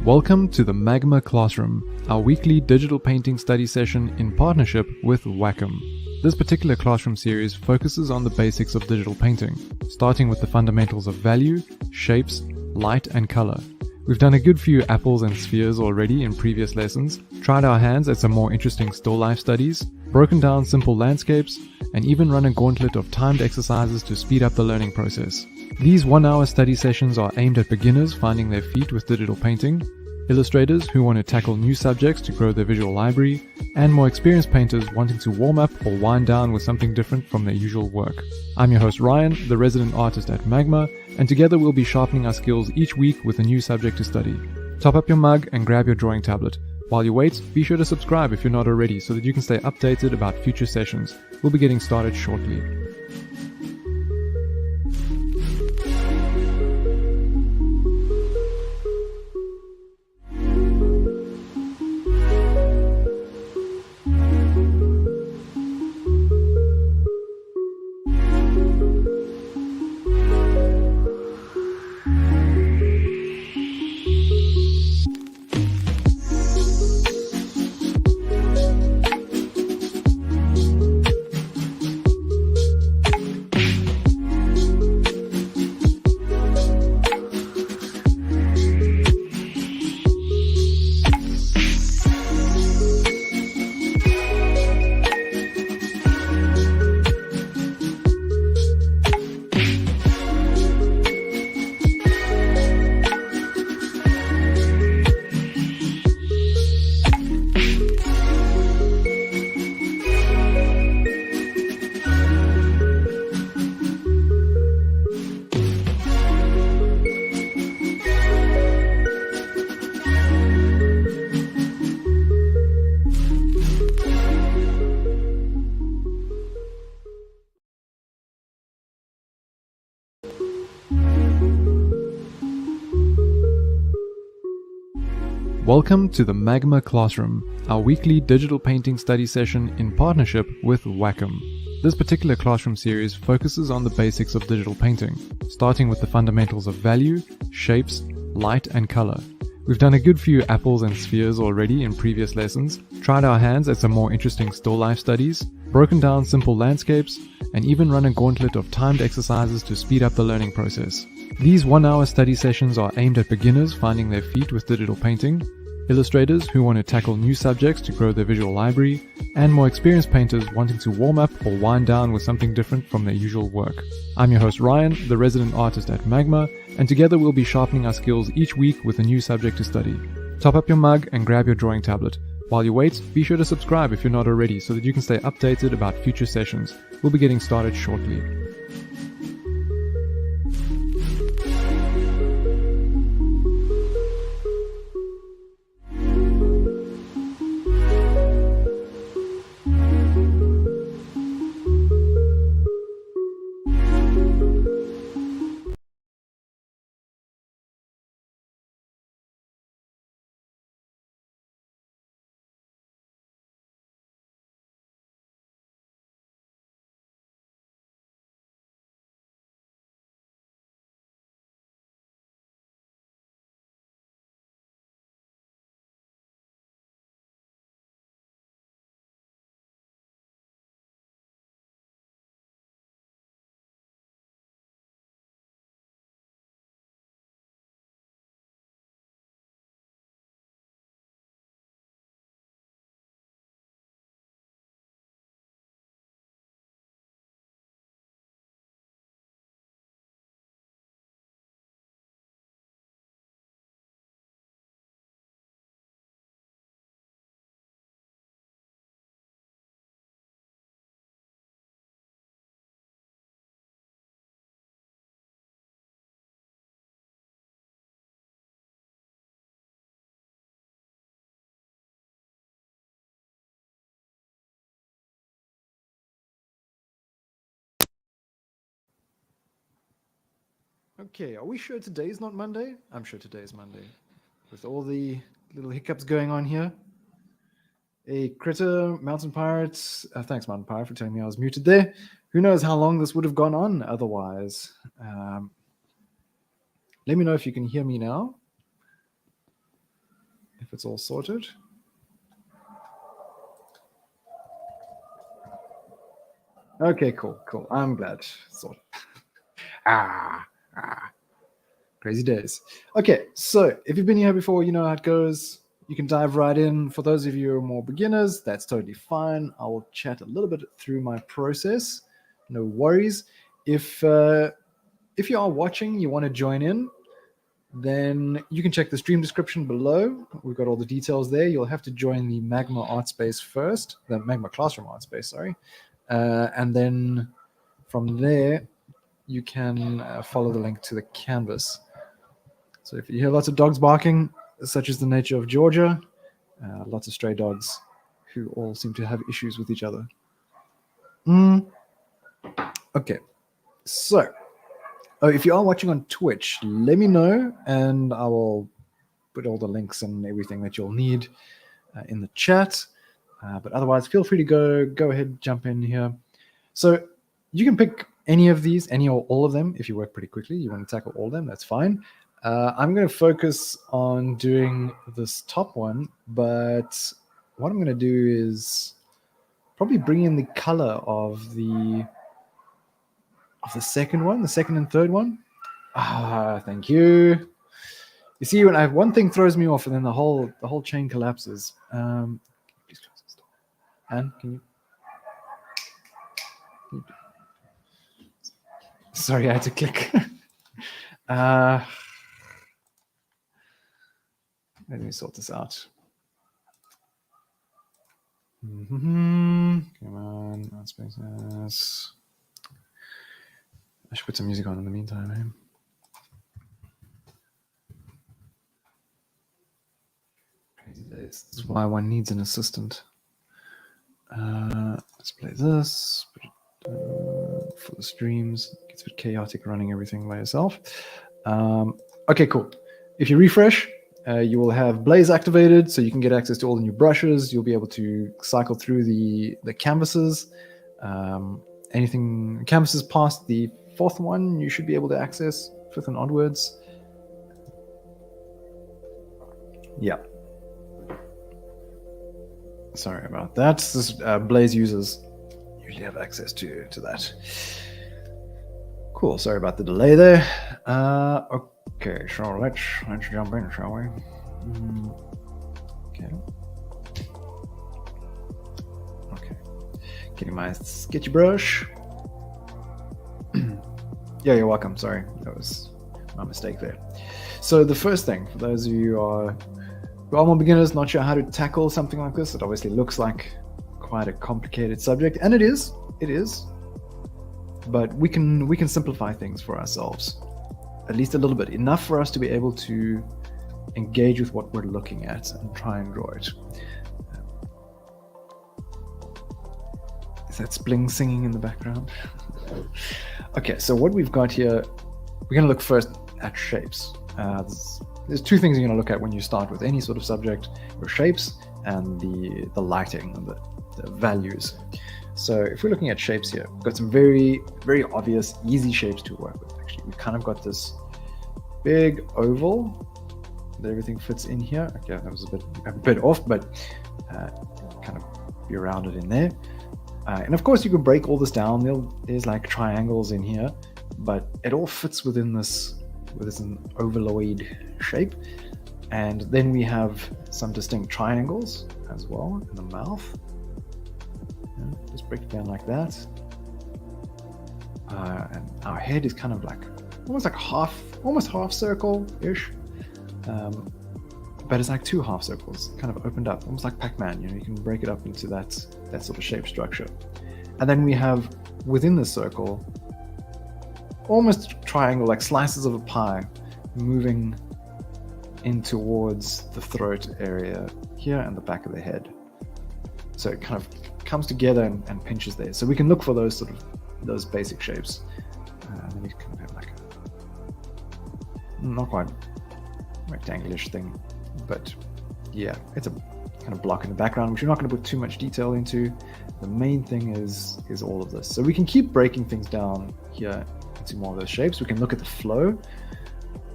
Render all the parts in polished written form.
Welcome to the Magma Classroom, our weekly digital painting study session in partnership with Wacom. This particular classroom series focuses on the basics of digital painting, starting with the fundamentals of value, shapes, light and color. We've done a good few apples and spheres already in previous lessons, tried our hands at some more interesting still life studies, broken down simple landscapes, and even run a gauntlet of timed exercises to speed up the learning process. These 1-hour study sessions are aimed at beginners finding their feet with digital painting, illustrators who want to tackle new subjects to grow their visual library, and more experienced painters wanting to warm up or wind down with something different from their usual work. I'm your host Ryan, the resident artist at Magma, and together we'll be sharpening our skills each week with a new subject to study. Top up your mug and grab your drawing tablet. While you wait, be sure to subscribe if you're not already so that you can stay updated about future sessions. We'll be getting started shortly. Welcome to the Magma Classroom, our weekly digital painting study session in partnership with Wacom. This particular classroom series focuses on the basics of digital painting, starting with the fundamentals of value, shapes, light and color. We've done a good few apples and spheres already in previous lessons, tried our hands at some more interesting still life studies, broken down simple landscapes, and even run a gauntlet of timed exercises to speed up the learning process. These 1-hour study sessions are aimed at beginners finding their feet with digital painting, illustrators who want to tackle new subjects to grow their visual library, and more experienced painters wanting to warm up or wind down with something different from their usual work. I'm your host Ryan, the resident artist at Magma, and together we'll be sharpening our skills each week with a new subject to study. Top up your mug and grab your drawing tablet. While you wait, be sure to subscribe if you're not already so that you can stay updated about future sessions. We'll be getting started shortly. Okay, are we sure today's not Monday? I'm sure today is Monday. With all the little hiccups going on here. A critter, Mountain Pirates. Thanks, Mountain Pirate, for telling me I was muted there. Who knows how long this would have gone on otherwise. Let me know if you can hear me now. if it's all sorted. Okay, cool. I'm glad. Sorted. Crazy days. Okay, so if you've been here before, you know how it goes. You can dive right in. For those of you who are more beginners, that's totally fine. I will chat a little bit through my process. No worries. If you are watching, you want to join in, then you can check the stream description below. We've got all the details there. You'll have to join the Magma Artspace first, the Magma Classroom Artspace, sorry. And then from there, you can follow the link to the canvas. So if you hear lots of dogs barking, such is the nature of Georgia, lots of stray dogs who all seem to have issues with each other. Okay, so if you are watching on Twitch, let me know and I will put all the links and everything that you'll need in the chat. But otherwise, feel free to go ahead, jump in here. So you can pick any of these, any or all of them. If you work pretty quickly, you want to tackle all of them, that's fine. I'm going to focus on doing this top one, but what I'm going to do is probably bring in the color of the second one, the second and third one. Thank you. You see, when I have one thing throws me off, and then the whole chain collapses. Please close this door. Anne, can you? Sorry, I had to click. Let me sort this out. Come on, Artspaces. I should put some music on in the meantime. Crazy days. This is why one needs an assistant. Let's play this. For the streams, it gets a bit chaotic running everything by yourself. Okay, cool. If you refresh, you will have Blaze activated, so you can get access to all the new brushes. You'll be able to cycle through the canvases. Anything canvases past the fourth one, you should be able to access, fifth and onwards. Yeah. Sorry about that. This Blaze users usually have access to that. Cool. Sorry about the delay there. Okay, so let's jump in, shall we? Okay. Getting my sketchy brush. Yeah, you're welcome. Sorry, that was my mistake there. So the first thing, for those of you who are more beginners, not sure how to tackle something like this, it obviously looks like quite a complicated subject, and it is. But we can simplify things for ourselves, at least a little bit, enough for us to be able to engage with what we're looking at and try and draw it. Is that Spling singing in the background? Okay, so what we've got here, we're going to look first at shapes. There's two things you're going to look at when you start with any sort of subject: your shapes and the lighting and the values. So if we're looking at shapes here, we've got some very, very obvious, easy shapes to work with. Actually, we've kind of got this big oval that everything fits in here. Okay, that was a bit off, but kind of be rounded in there. And of course, you can break all this down. There's like triangles in here, but it all fits within this an ovaloid shape. And then we have some distinct triangles as well in the mouth. Just break it down like that. And our head is kind of like almost half circle-ish. But it's like two half circles, kind of opened up, almost like Pac-Man. You can break it up into that sort of shape structure. And then we have within the circle, almost triangle, like slices of a pie, moving in towards the throat area here and the back of the head. So it kind of comes together and pinches there. So we can look for those basic shapes. And then we kind of have like a not quite rectangular-ish thing, but yeah, it's a kind of block in the background, which we're not going to put too much detail into. The main thing is all of this. So we can keep breaking things down here into more of those shapes. We can look at the flow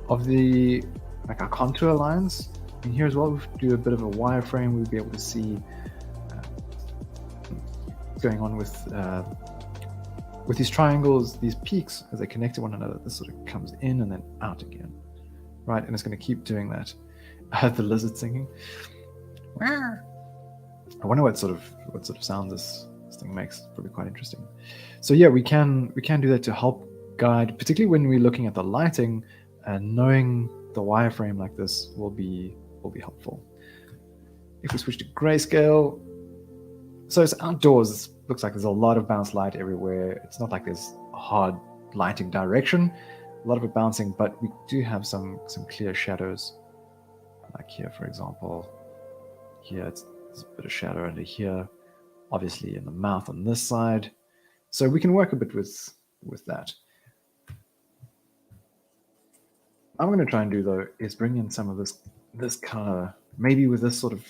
of our contour lines. And here as well, if we do a bit of a wireframe, we'll be able to see what's going on with these triangles, these peaks, as they connect to one another. This sort of comes in and then out again, right? And it's going to keep doing that. The lizard singing. I wonder what sort of sound this thing makes. It's probably quite interesting. So yeah, we can do that to help guide, particularly when we're looking at the lighting, and knowing the wireframe like this will be helpful. If we switch to grayscale, so it's outdoors. It looks like there's a lot of bounce light everywhere. It's not like there's a hard lighting direction. A lot of it bouncing, but we do have some clear shadows. Like here, for example. Here, there's a bit of shadow under here. Obviously, in the mouth on this side. So we can work a bit with that. What I'm going to try and do, though, is bring in some of this color, maybe with this sort of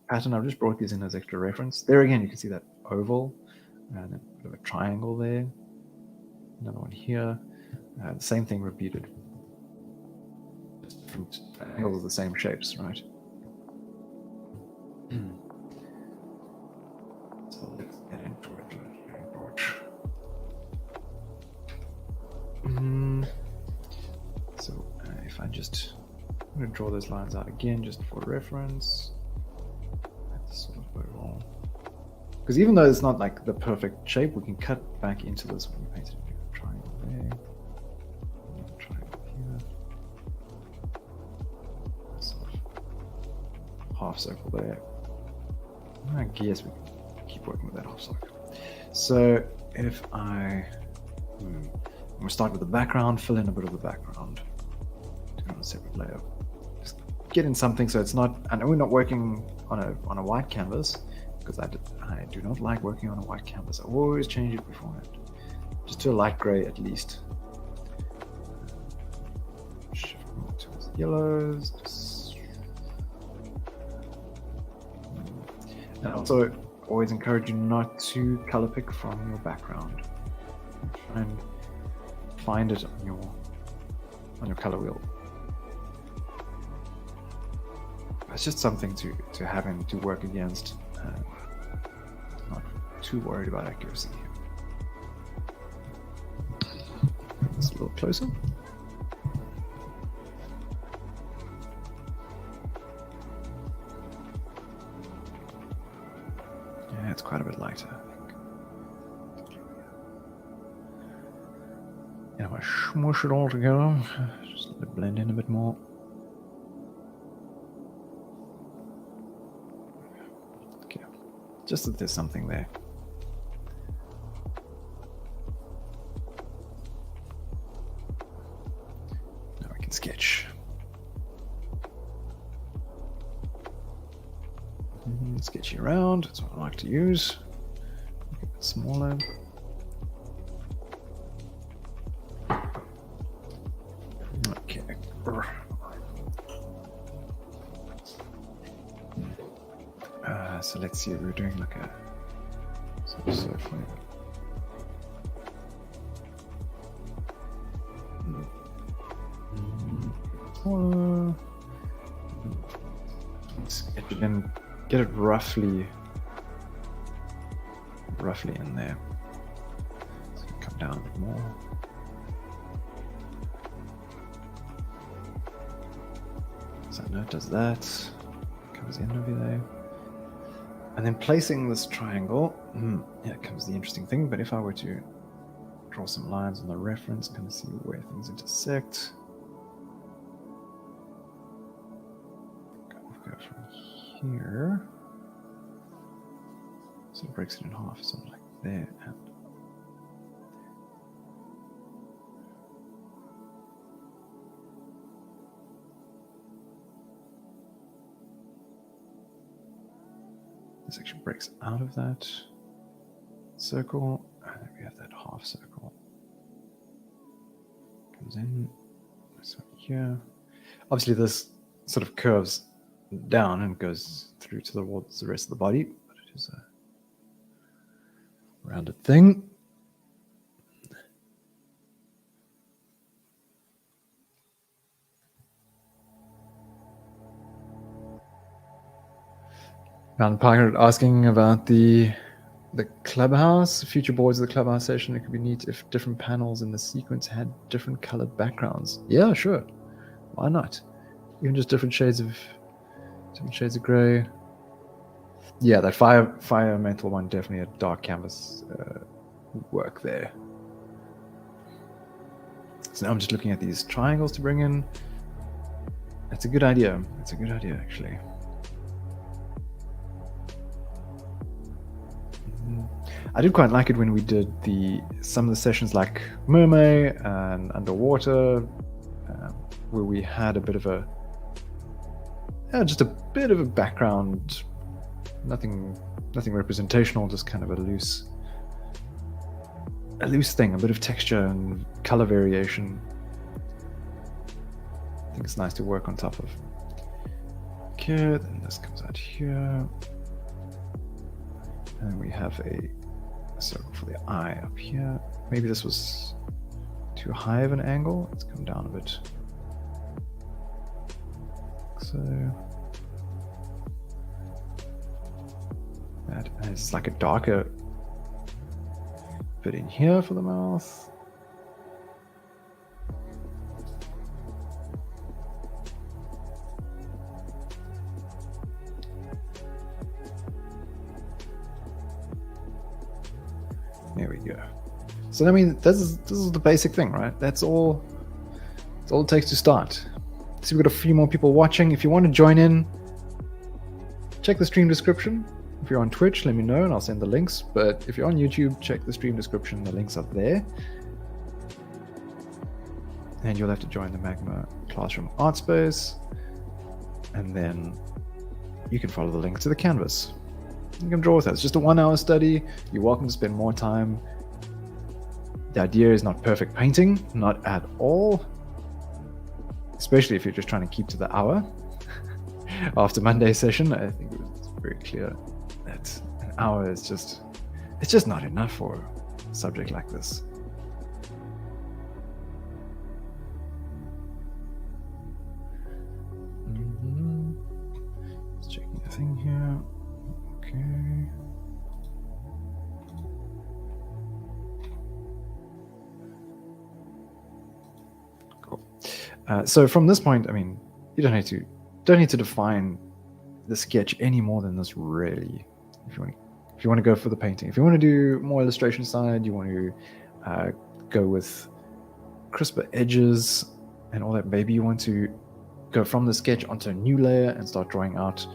pattern. I've just brought these in as extra reference. There again, you can see that oval and a bit of a triangle there. Another one here. The same thing repeated. Different angles of the same shapes, right? So let's get into it. So if I'm going to draw those lines out again just for reference. That's sort of overall. Because even though it's not like the perfect shape, we can cut back into this when we paint it. A triangle there. A triangle here. Sort of half circle there. I guess we can keep working with that half circle. So if I'm going to start with the background, fill in a bit of the background. Do it on a separate layer. Just get in something so it's not, and we're not working on a white canvas, because I do not like working on a white canvas. I always change it beforehand. Just to a light gray at least. Shift more towards the yellows. And also always encourage you not to color pick from your background. Try and find it on your color wheel. It's just something to have and to work against. Not too worried about accuracy here. Just a little closer. Yeah, it's quite a bit lighter, I think. And if I smush it all together, just let it blend in a bit more. Okay, just that there's something there. Now we can sketch. Sketchy around, that's what I like to use. Make it a bit smaller. Okay. So let's see, we're doing like a sort of circle. Let's get it roughly in there. So come down a bit more. So now it does that. Comes in over there. And then placing this triangle, here comes the interesting thing. But if I were to draw some lines on the reference, kind of see where things intersect. Go from here. So it breaks it in half, something like there. And this actually breaks out of that circle, and then we have that half circle. Comes in, this one here. Obviously this sort of curves down and goes through towards the rest of the body, but it is a rounded thing. Mountain Pirate asking about the clubhouse, future boards of the clubhouse session. It could be neat if different panels in the sequence had different colored backgrounds. Yeah, sure. Why not? Even just different shades of gray. Yeah, that fire metal one, definitely a dark canvas work there. So now I'm just looking at these triangles to bring in. That's a good idea. That's a good idea, actually. I did quite like it when we did some of the sessions like Mermaid and Underwater, where we had a bit of just a bit of a background, nothing representational, just kind of a loose thing, a bit of texture and color variation. I think it's nice to work on top of. Okay, then this comes out here. And we have a circle for the eye up here. Maybe this was too high of an angle. Let's come down a bit. So that is like a darker bit in here for the mouth. There we go. So I mean, this is the basic thing, right? That's all it takes to start. See, we've got a few more people watching. If you want to join in, check the stream description. If you're on Twitch, let me know and I'll send the links. But if you're on YouTube, check the stream description. The links are there. And you'll have to join the Magma Classroom Artspace. And then you can follow the link to the canvas. You can draw with us. It's just a 1 hour study. You're welcome to spend more time. The idea is not perfect painting, not at all. Especially if you're just trying to keep to the hour. After Monday's session, I think it was very clear that an hour is just not enough for a subject like this. Just checking the thing here. Okay. Cool. So from this point, I mean, you don't need to define the sketch any more than this, really. If you want to go for the painting, if you want to do more illustration side, you want to go with crisper edges and all that. Maybe you want to go from the sketch onto a new layer and start drawing out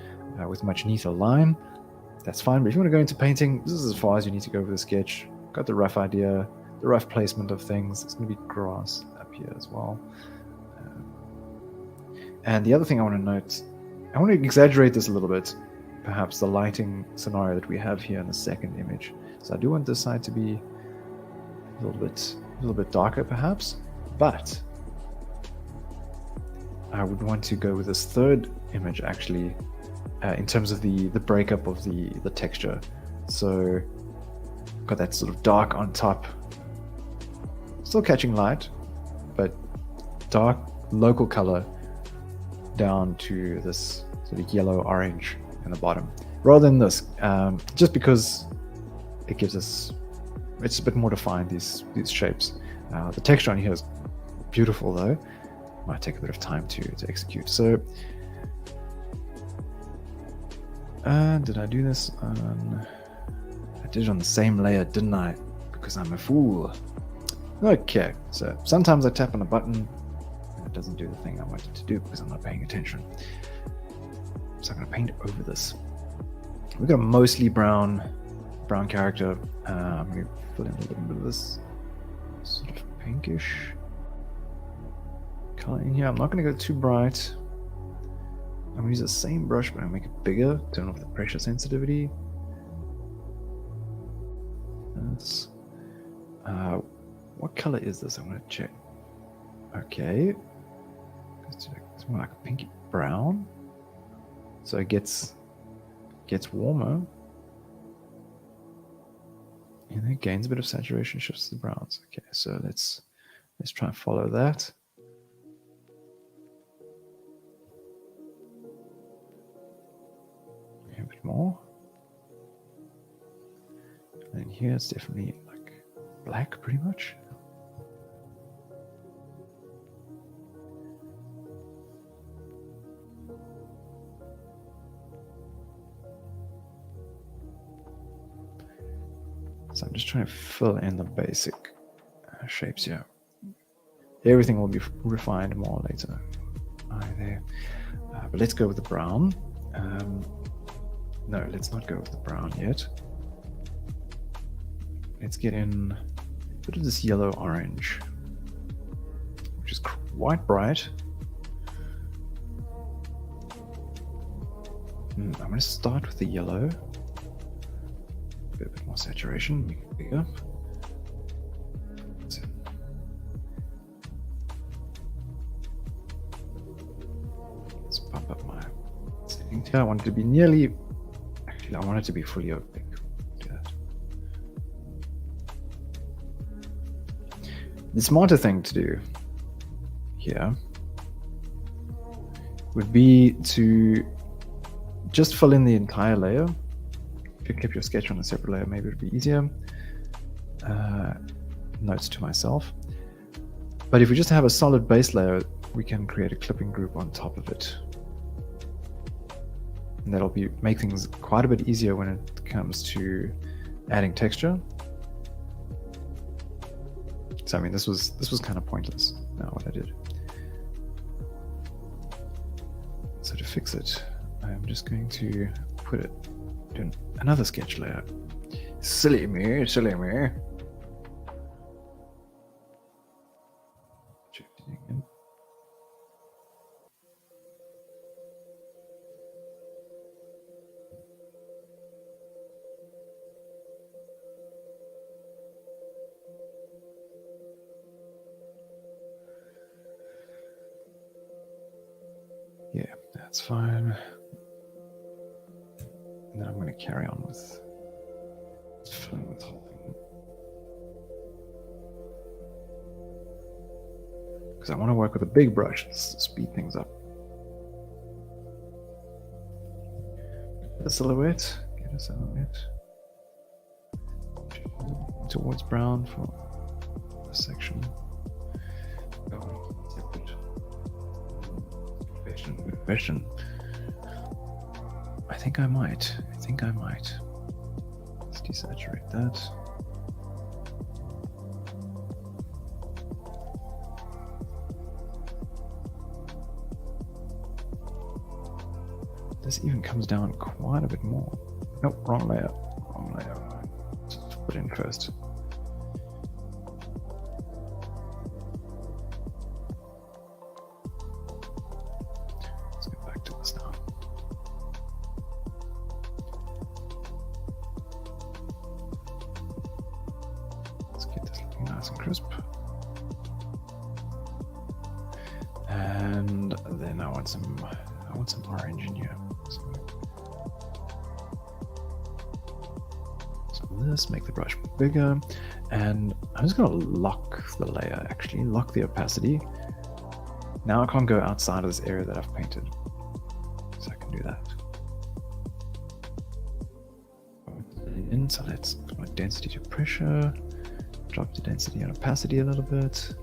with much neater line. That's fine, but if you want to go into painting, this is as far as you need to go with the sketch. Got the rough idea, the rough placement of things. It's going to be grass up here as well. And the other thing I want to note, I want to exaggerate this a little bit, perhaps the lighting scenario that we have here in the second image. So I do want this side to be a little bit darker perhaps, but I would want to go with this third image actually, in terms of the breakup of the texture. So got that sort of dark on top, still catching light, but dark local color down to this sort of yellow orange in the bottom, rather than this, just because it gives us, it's a bit more defined, these shapes. The texture on here is beautiful though. Might take a bit of time to execute. So did I do this on... I did it on the same layer, didn't I? Because I'm a fool. Okay, so sometimes I tap on a button and it doesn't do the thing I wanted to do because I'm not paying attention. So I'm going to paint over this. We've got a mostly brown character. I'm going to fill in a little bit of this sort of pinkish color in here. I'm not going to go too bright. I'm going to use the same brush, but I'm going to make it bigger, turn off the pressure sensitivity. That's, what color is this? I want to check. Okay. It's more like a pinky brown. So it gets warmer. And then it gains a bit of saturation, shifts to the browns. Okay, so let's try and follow that. Here a bit more. And here it's definitely like black pretty much. So I'm just trying to fill in the basic shapes here. Everything will be refined more later. There. But let's go with the brown. No, let's not go with the brown yet. Let's get in a bit of this yellow orange, which is quite bright. I'm going to start with the yellow. A bit more saturation, make it bigger. Let's pump up my settings here. I want it to be nearly, actually I want it to be fully opaque. Do that. The smarter thing to do here would be to just fill in the entire layer. If you kept your sketch on a separate layer, maybe it would be easier. Notes to myself. But if we just have a solid base layer, we can create a clipping group on top of it. And that'll make things quite a bit easier when it comes to adding texture. So I mean, this was kind of pointless now what I did. So to fix it, I'm just going to put it in another sketch layer. Silly me, silly me. Yeah, that's fine. And then I'm going to carry on with filling with the whole thing. Because I want to work with a big brush to speed things up. Get a silhouette. Towards brown for this section. Question. I think I might. Let's desaturate that. This even comes down quite a bit more. Nope, wrong layer. Just put it in first. Let's get back to this now. Let's get this looking nice and crisp. And then I want some orange in here. So this, make the brush bigger, and I'm just going to lock the layer, actually lock the opacity. Now I can't go outside of this area that I've painted, so I can do that. So let's put my density to pressure, drop the density and opacity a little bit.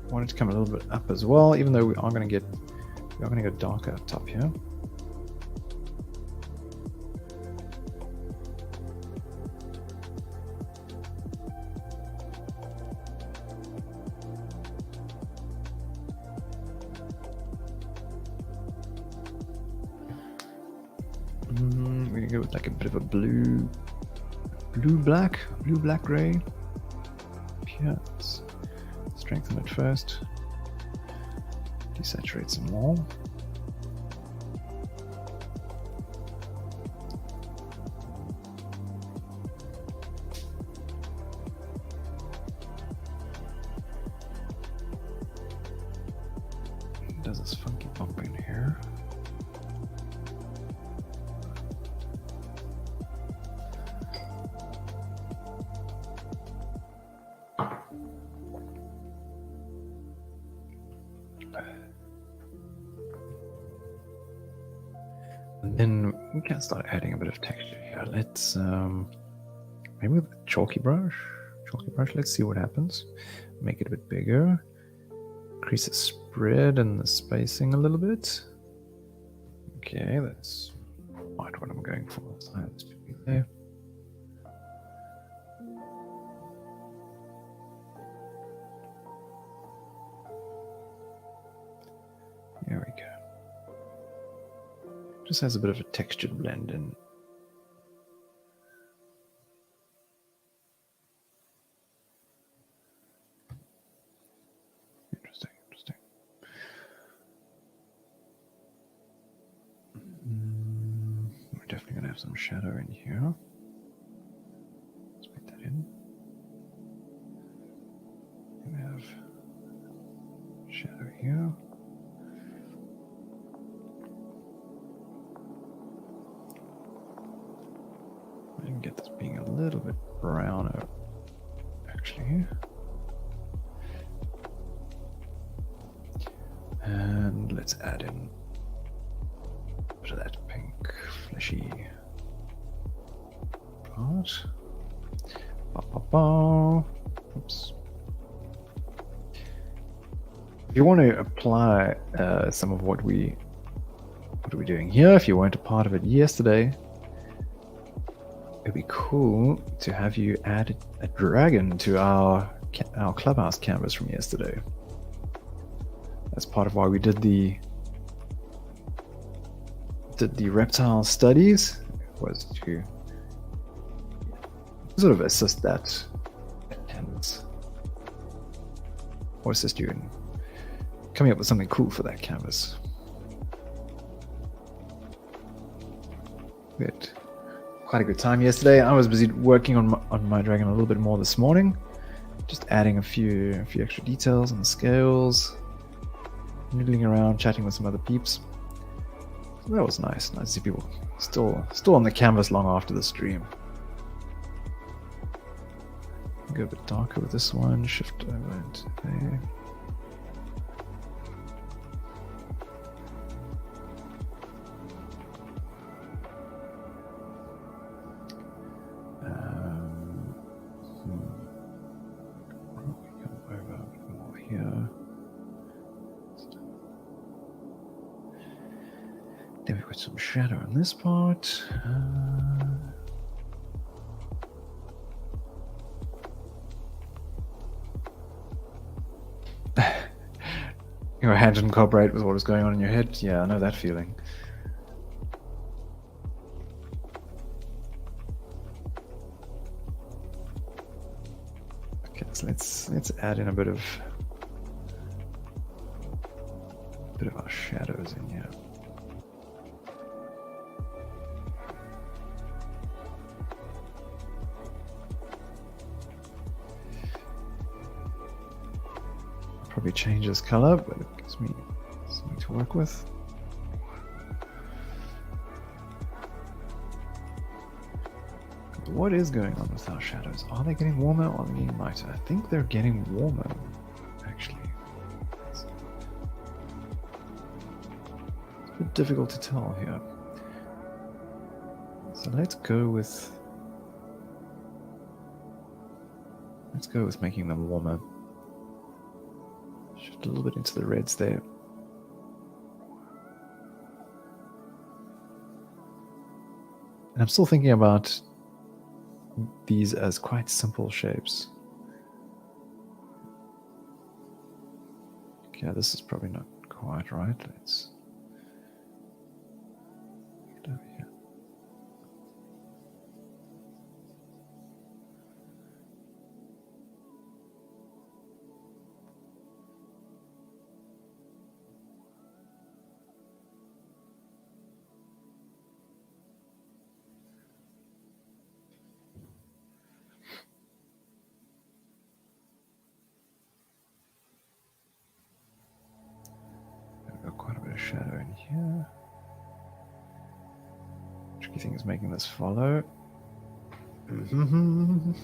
Want it to come a little bit up as well, even though we are going to go darker up top here. We're going to go with like a bit of a blue-black gray. Here. Strengthen it first, desaturate some more. It does this funky bump in here. we can start adding a bit of texture here. Let's maybe with a chalky brush. Let's see what happens. Make it a bit bigger. Increase the spread and the spacing a little bit. Okay, that's quite what I'm going for. So let's do it there. There we go. Just has a bit of a textured blend in. Interesting. We're definitely going to have some shadow in here. Let's put that in. We have shadow here. I can get this being a little bit browner, actually. And let's add in a bit of that pink, fleshy part. Oops. If you want to apply some of what we're doing here, if you weren't a part of it yesterday, it'd be cool to have you add a dragon to our clubhouse canvas from yesterday. That's part of why we did the reptile studies, was to sort of assist that canvas, or assist you in coming up with something cool for that canvas. We had quite a good time yesterday. I was busy working on my dragon a little bit more this morning, just adding a few extra details on the scales, noodling around, chatting with some other peeps. So that was nice to see people still on the canvas long after the stream. Go a bit darker with this one, shift over into there. Then we've got some shadow on this part. Your hand didn't cooperate with what was going on in your head. Yeah, I know that feeling. Okay, so let's add in a bit of our shadows in here. Probably change this color, but it gives me something to work with. What is going on with our shadows? Are they getting warmer or are they getting lighter? I think they're getting warmer, actually. It's a bit difficult to tell here. So let's go with making them warmer. Shift a little bit into the reds there. And I'm still thinking about these as quite simple shapes. Okay, this is probably not quite right. Let's get over here. Quite a bit of shadow in here. Tricky thing is making this follow. Kind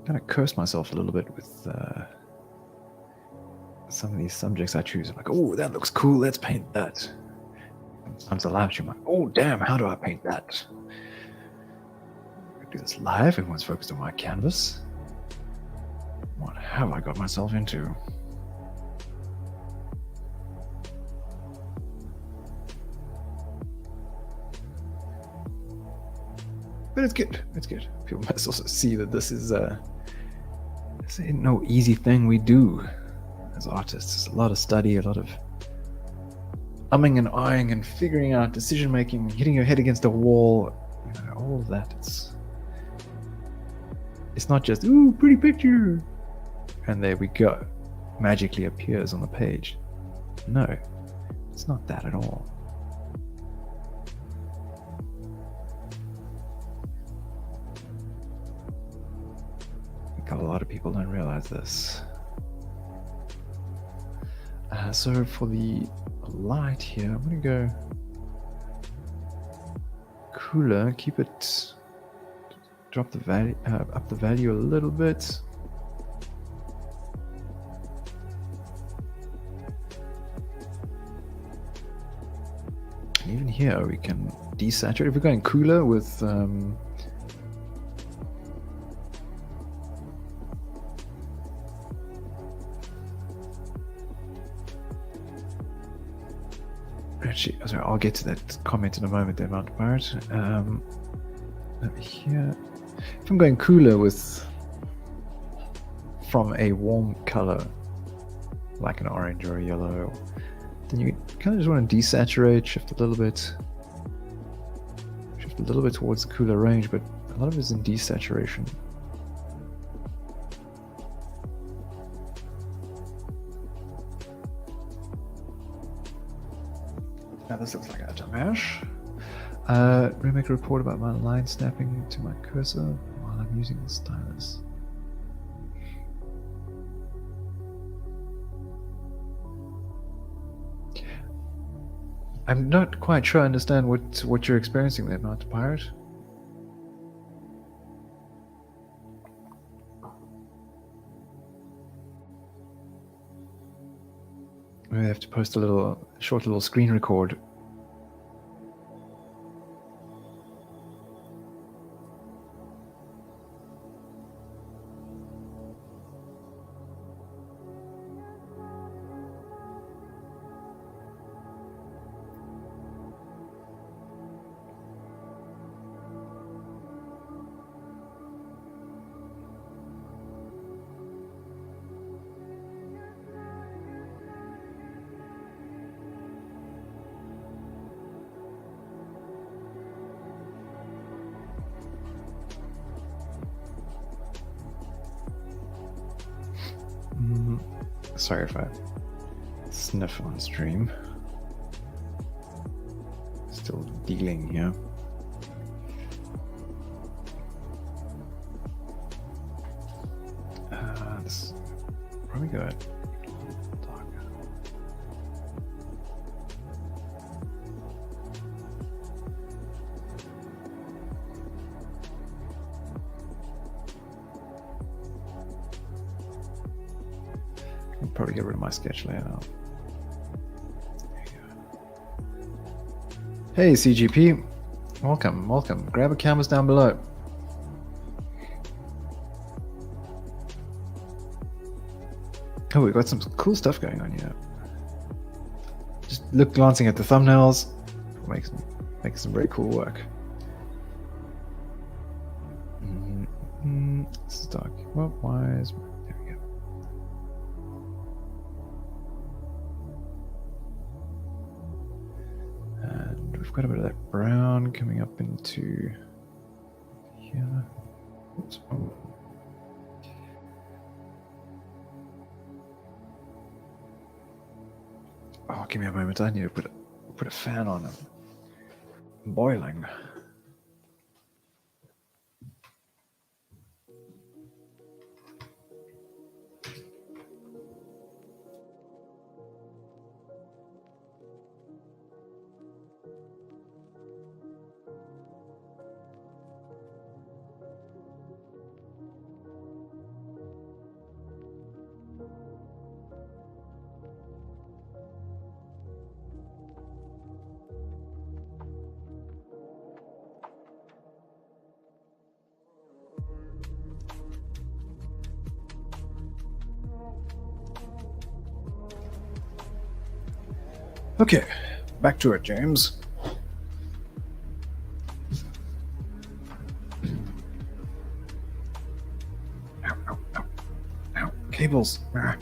of cursed myself a little bit with some of these subjects I choose, I'm like, oh, that looks cool, let's paint that. Sometimes I laugh, I'm like, oh, damn, how do I paint that? I do this live, everyone's focused on my canvas. What have I got myself into? But it's good. It's good. People must also see that this ain't no easy thing we do as artists. It's a lot of study, a lot of umming and ahhing and figuring out decision making, hitting your head against a wall, all of that. It's not just, ooh, pretty picture, and there we go, magically appears on the page. No, it's not that at all. A lot of people don't realize this. So for the light here, I'm going to go cooler, keep it, drop the value, up the value a little bit. And even here we can desaturate. If we're going cooler with actually, sorry, I'll get to that comment in a moment there, Mount Pirate. Over here, if I'm going cooler with from a warm color like an orange or a yellow, then you kind of just want to desaturate, shift a little bit towards the cooler range, but a lot of it is in desaturation. Now this looks like a damage. Remake a report about my line snapping to my cursor while I'm using the stylus. I'm not quite sure I understand what you're experiencing there, Mount Pirate. We have to post a short little screen record. Sorry if I sniff on stream. Still dealing here. This probably go at dark. I'll probably get rid of my sketch layer now. Hey CGP, welcome. Grab a canvas down below. Oh, we've got some cool stuff going on here. Just glancing at the thumbnails, making some very cool work. This is dark. Well, why is... There we go. And we've got a bit of that brown coming up into here. Oops. Oh. Oh, give me a moment. I need to put a fan on. I'm boiling. Okay, back to it, James. Ow, ow, ow, ow. Cables. Ah.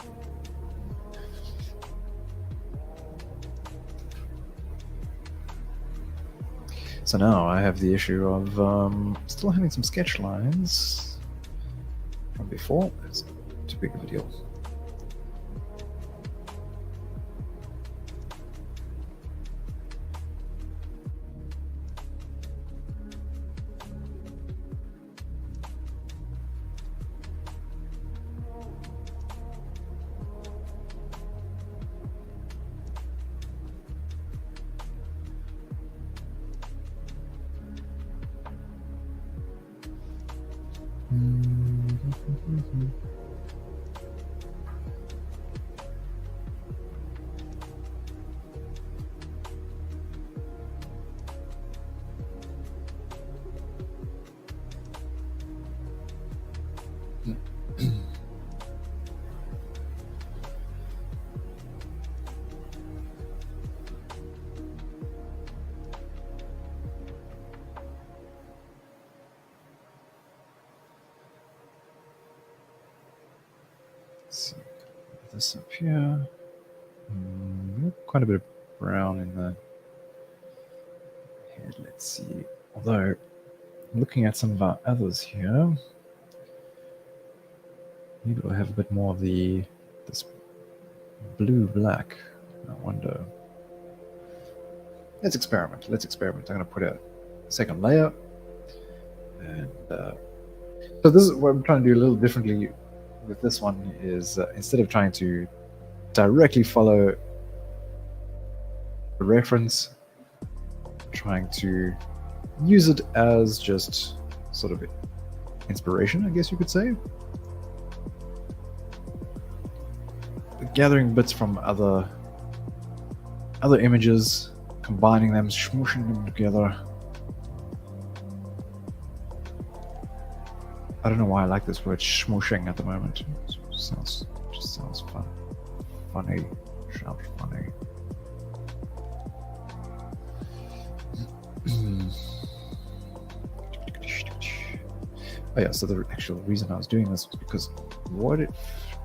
So now I have the issue of still having some sketch lines from before. It's too big of a deal. Let's see, this up here. Quite a bit of brown in the head. Let's see. Although, looking at some of our others here, maybe we'll have a bit more of this blue-black. I wonder. Let's experiment. I'm going to put a second layer. And so this is what I'm trying to do a little differently with this one is instead of trying to directly follow the reference, trying to use it as just sort of inspiration, I guess you could say. Gathering bits from other images, combining them, smooshing them together. I don't know why I like this word smooshing at the moment. It just sounds fun. Funny. Sounds funny. Oh yeah, so the actual reason I was doing this was because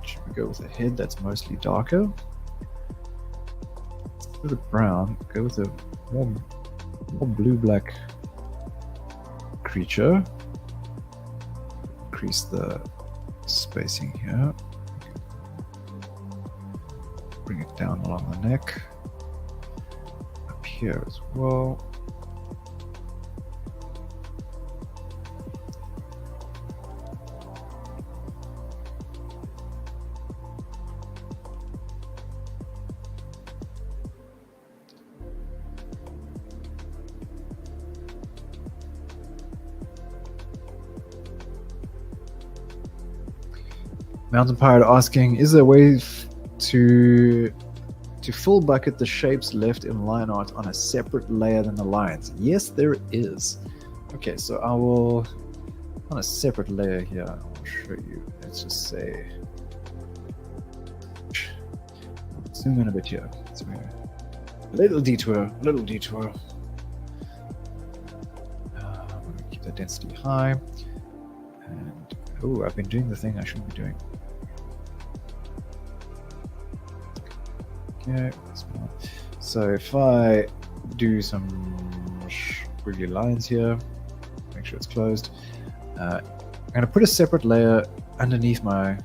should we go with a head that's mostly darker? Go with a brown, go with a more blue-black creature. Increase the spacing here. Bring it down along the neck. Up here as well. Mountain Pirate asking, is there a way to full bucket the shapes left in line art on a separate layer than the lines? Yes, there is. Okay, so I will, on a separate layer here, I will show you. Let's just say, zoom in a bit here. Little detour. I'm going to keep the density high. And, oh, I've been doing the thing I shouldn't be doing. Okay, so if I do some squiggly lines here, make sure it's closed. I'm going to put a separate layer underneath my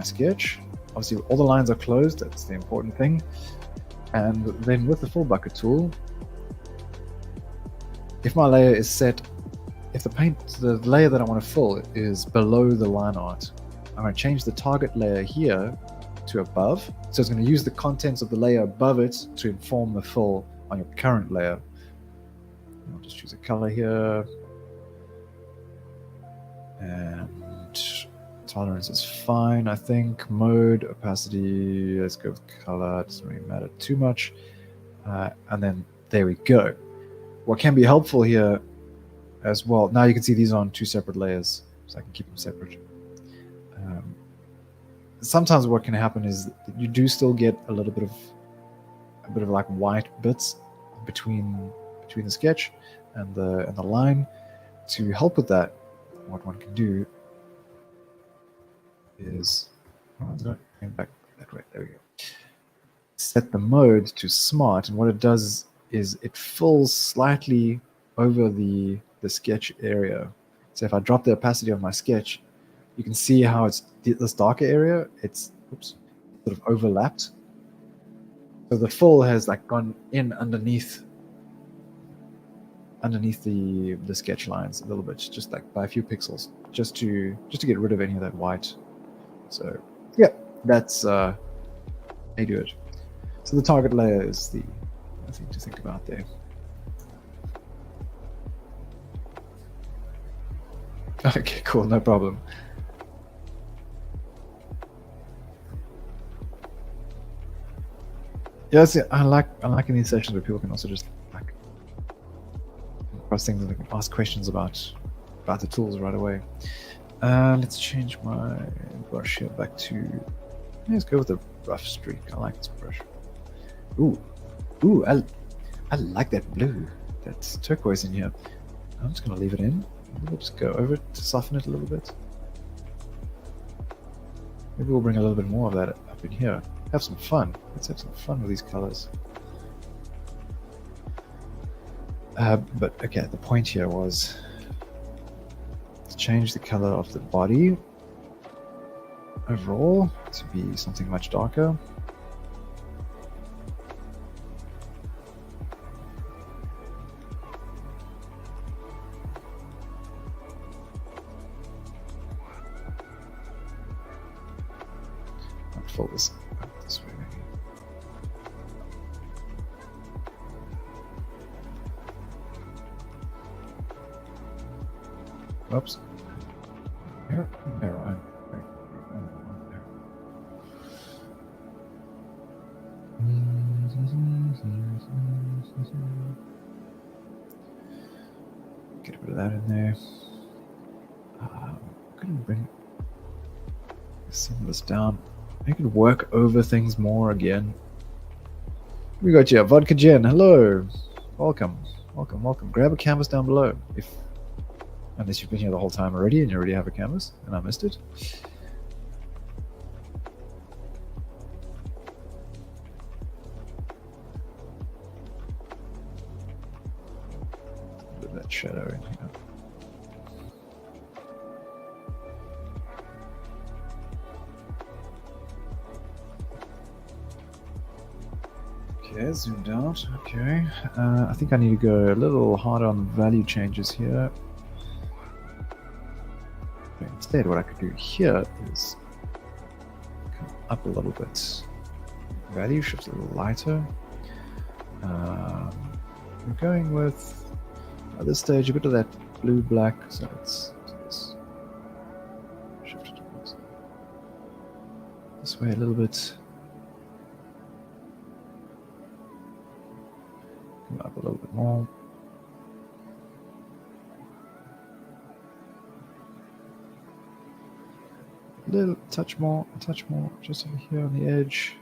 sketch. Obviously, all the lines are closed. That's the important thing. And then with the full bucket tool, if my layer is set, if the layer that I want to fill is below the line art, I'm going to change the target layer here to above. So it's going to use the contents of the layer above it to inform the fill on your current layer. I'll just choose a color here. And tolerance is fine, I think. Mode, opacity, let's go with color. It doesn't really matter too much. And then there we go. What can be helpful here as well, now you can see these are on two separate layers, so I can keep them separate. Sometimes what can happen is that you do still get a little bit a bit of like white bits between the sketch and the line. To help with that, what one can do is going back that way. There we go. Set the mode to smart, and what it does is it fills slightly over the sketch area. So if I drop the opacity of my sketch, you can see how it's this darker area. It's sort of overlapped. So the fill has like gone in underneath the sketch lines a little bit, just like by a few pixels, just to get rid of any of that white. So yeah, that's how you do it. So the target layer is the thing to think about there. Okay, cool, no problem. Yes, yeah, I like in these sessions where people can also just like cross things and they can ask questions about the tools right away. Let's change my brush here back to. Let's go with the rough streak. I like this brush. Ooh, I like that blue. That's turquoise in here. I'm just gonna leave it in. We'll just go over it to soften it a little bit. Maybe we'll bring a little bit more of that up in here. Have some fun. Let's have some fun with these colors. But okay, the point here was to change the color of the body overall to be something much darker. I'll fold this up this way maybe. Oops. There. Get a bit of that in there. I'm gonna bring some of this down. I can work over things more again. We got you, Vodka Jen. Hello, welcome. Grab a canvas down below, unless you've been here the whole time already and you already have a canvas and I missed it. A bit of that shadow in here. Okay, zoomed out. Okay, I think I need to go a little harder on the value changes here. Okay, instead, what I could do here is come up a little bit. Value shifts a little lighter. We're going with at this stage a bit of that blue-black, so let's shift it towards this way a little bit. Come up a little bit more. A little touch more, just over here on the edge.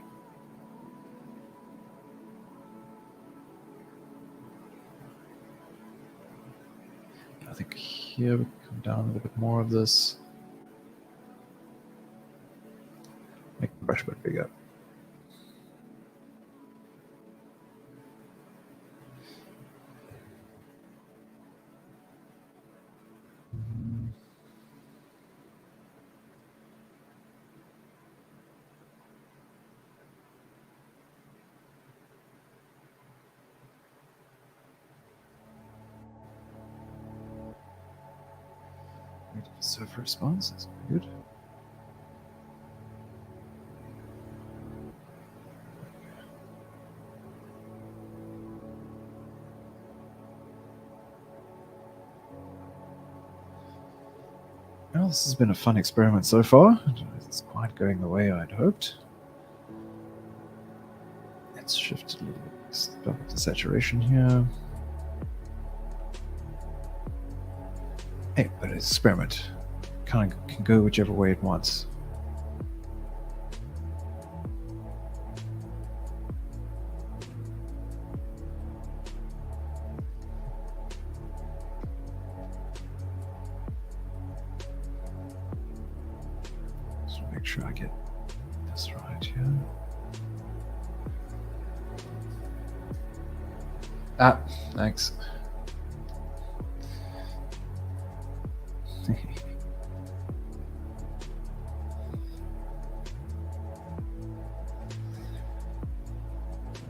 I think here we can come down a little bit more of this. Make the brush a bit bigger. Server response, that's good. Well, this has been a fun experiment so far. It's quite going the way I'd hoped. Let's shift a little bit, step up the saturation here. Hey, but it's an experiment. Kind of can go whichever way it wants. make sure I get this right here. Ah, thanks.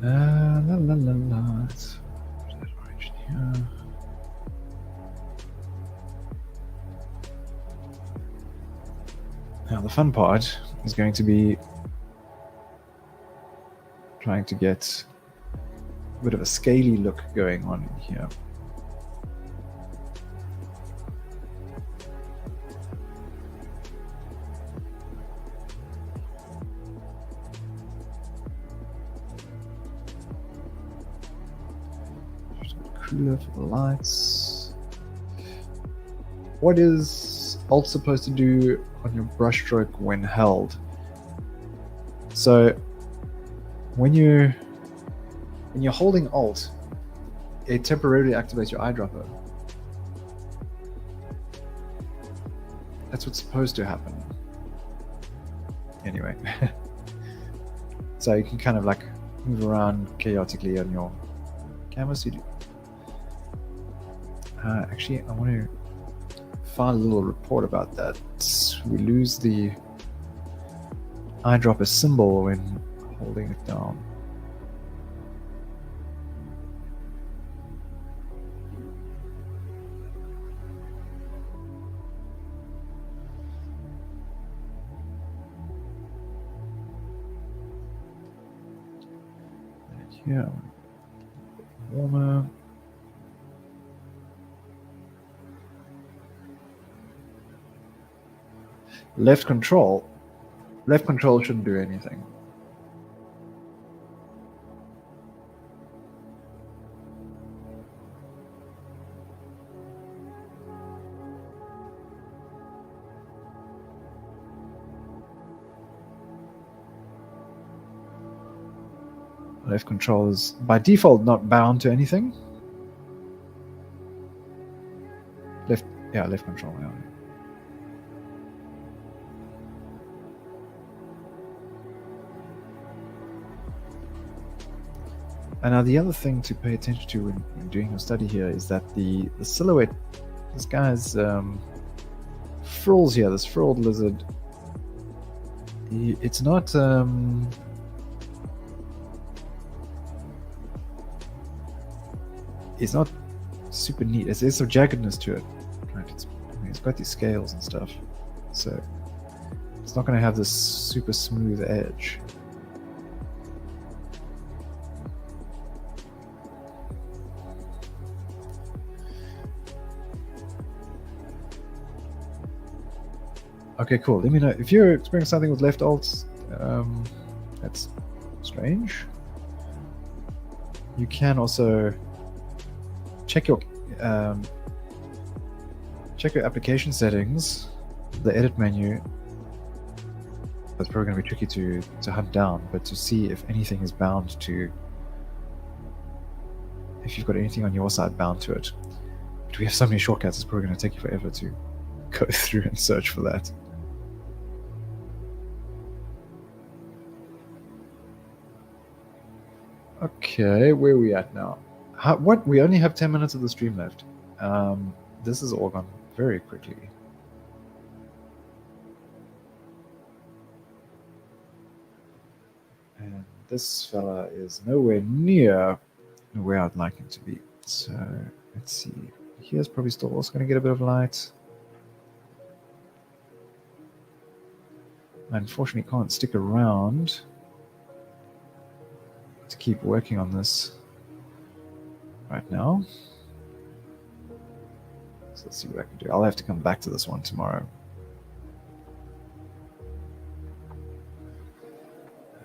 La la la la. Let's put that origin here. Now the fun part is going to be trying to get a bit of a scaly look going on in here. Cooler for the lights. What is Alt supposed to do on your brushstroke when held? So when you're holding Alt, it temporarily activates your eyedropper. That's what's supposed to happen. Anyway. So you can kind of like move around chaotically on your camera. So you do. Actually, I want to find a little report about that. We lose the eyedropper symbol when holding it down. Yeah, warmer. Left control shouldn't do anything. Left control is by default not bound to anything. Left control. Yeah. And now the other thing to pay attention to when doing your study here is that the silhouette, this guy's frills here, this frilled lizard, it's not super neat. There's some jaggedness to it, right? It's got these scales and stuff, so it's not going to have this super smooth edge. Okay, cool. Let me know if you're experiencing something with left alt. That's strange. You can also check your application settings, the edit menu. That's probably going to be tricky to hunt down, but to see if anything is bound to, if you've got anything on your side bound to it. But we have so many shortcuts, it's probably going to take you forever to go through and search for that. Okay, where are we at now? What? We only have 10 minutes of the stream left. This has all gone very quickly. And this fella is nowhere near where I'd like him to be. So let's see. Here's probably still also going to get a bit of light. I unfortunately can't stick around to keep working on this right now. So let's see what I can do. I'll have to come back to this one tomorrow.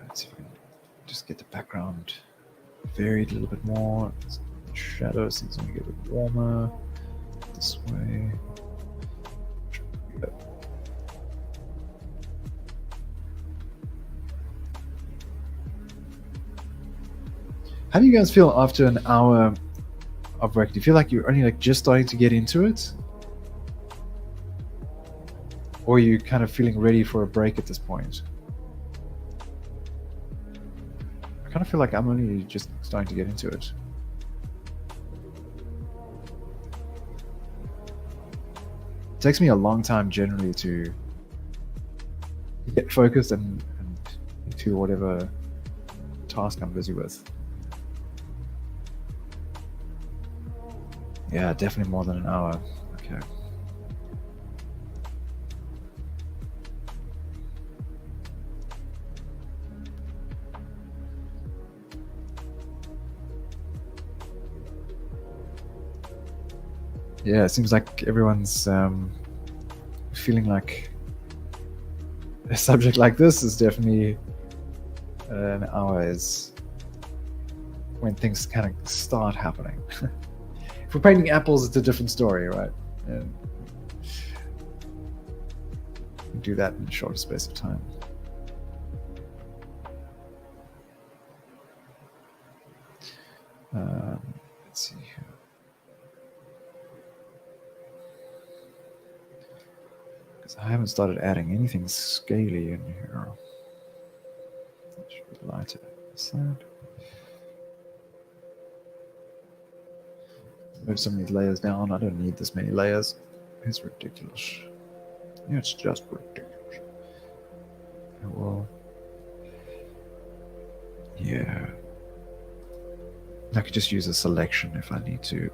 Let's see if we can just get the background varied a little bit more. Shadows, things want to get a bit warmer. This way. How do you guys feel after an hour of work? Do you feel like you're only just starting to get into it? Or are you kind of feeling ready for a break at this point? I kind of feel like I'm only just starting to get into it. It takes me a long time generally to get focused and into whatever task I'm busy with. Yeah, definitely more than an hour. Okay. Yeah, it seems like everyone's feeling like a subject like this is definitely an hour is when things kind of start happening. If we're painting apples, it's a different story, right? And do that in a shorter space of time. Let's see here. Because I haven't started adding anything scaly in here. That should be lighter on this side. Move some of these layers down. I don't need this many layers. It's ridiculous. It's just ridiculous. Well, yeah. I could just use a selection if I need to.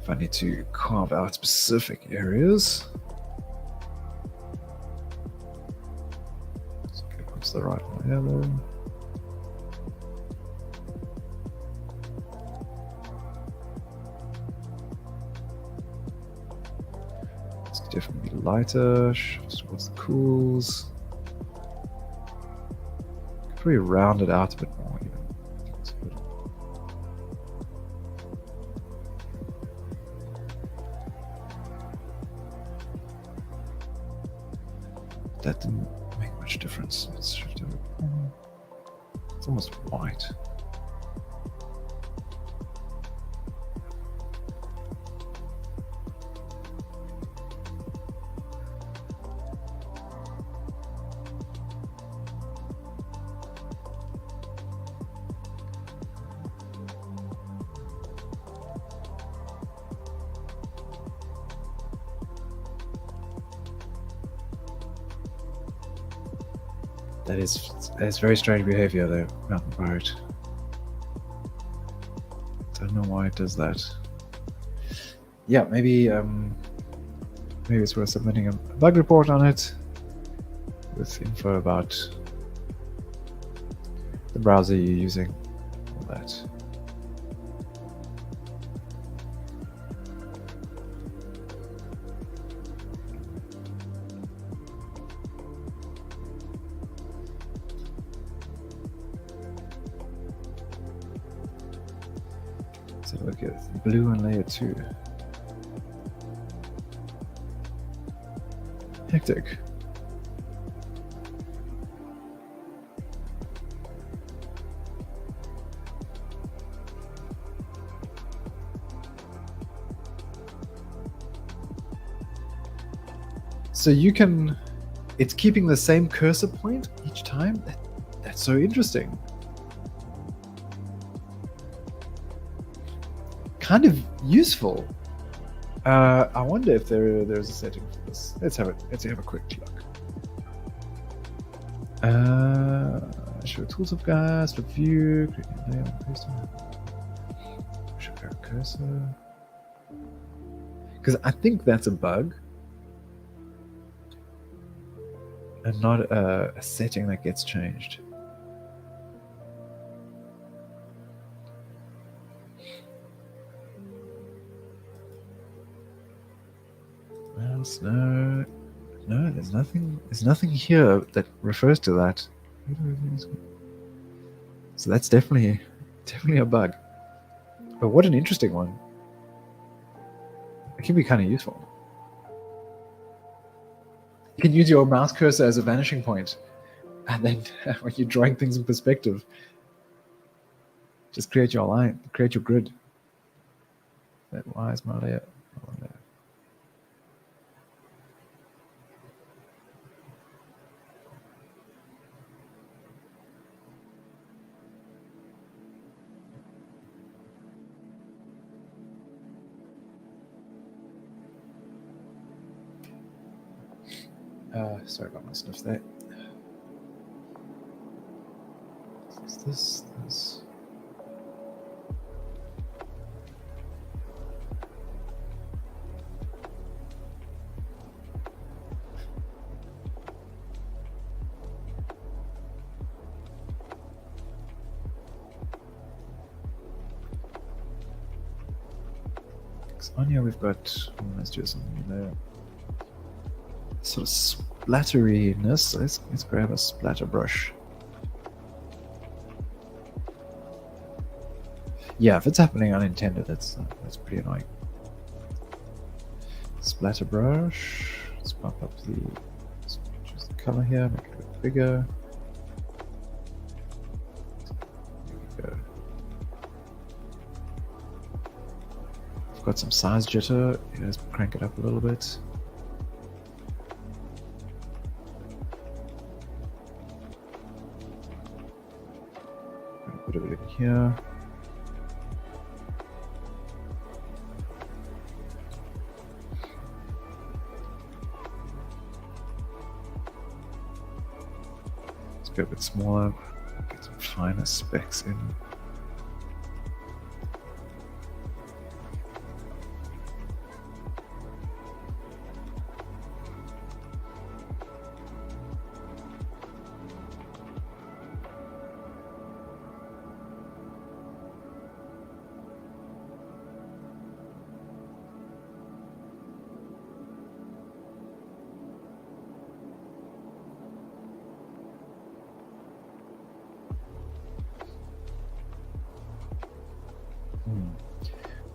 If I need to carve out specific areas. Let's get across the right yellow. Let's definitely be lighter towards the cools. Probably round it out a bit more even. I think that's good. That didn't make much difference. Let's shift it. It's almost white. That is very strange behavior there, Mountain Pirate. Don't know why it does that. Yeah, maybe it's worth submitting a bug report on it with info about the browser you're using, all that. So look at blue and layer 2. Hectic. So you can, it's keeping the same cursor point each time? That's so interesting. Kind of useful. I wonder if there's a setting for this. Let's have a quick look. Show tools of gas, review, create a layout, paste on. Show our cursor. Because I think that's a bug. And not a setting that gets changed. No, there's nothing here that refers to that. So that's definitely a bug. But what an interesting one. It can be kind of useful. You can use your mouse cursor as a vanishing point, and then when you're drawing things in perspective, just create your line, create your grid. Why is my layer one there. Sorry about my sniff there. This. On here we've got, let's do something there. Sort of splatteriness. Let's grab a splatter brush. Yeah, if it's happening unintended, that's pretty annoying. Splatter brush. Let's bump up let's choose the color here, make it a bit bigger. There we go. I've got some size jitter. Yeah, let's crank it up a little bit. Put a bit in here. Let's go a bit smaller. Get some finer specks in.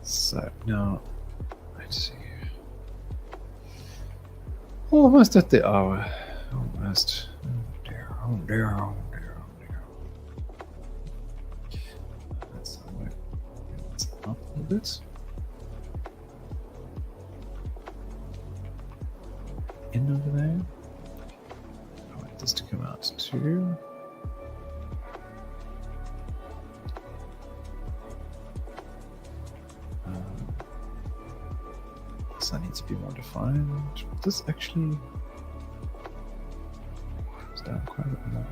So now, let's see. Almost at the hour. Almost. Oh dear, oh dear, oh dear, oh dear. Let's up a little bit. In over there. I want this to come out too. I need to be more defined. This actually comes down quite a bit more.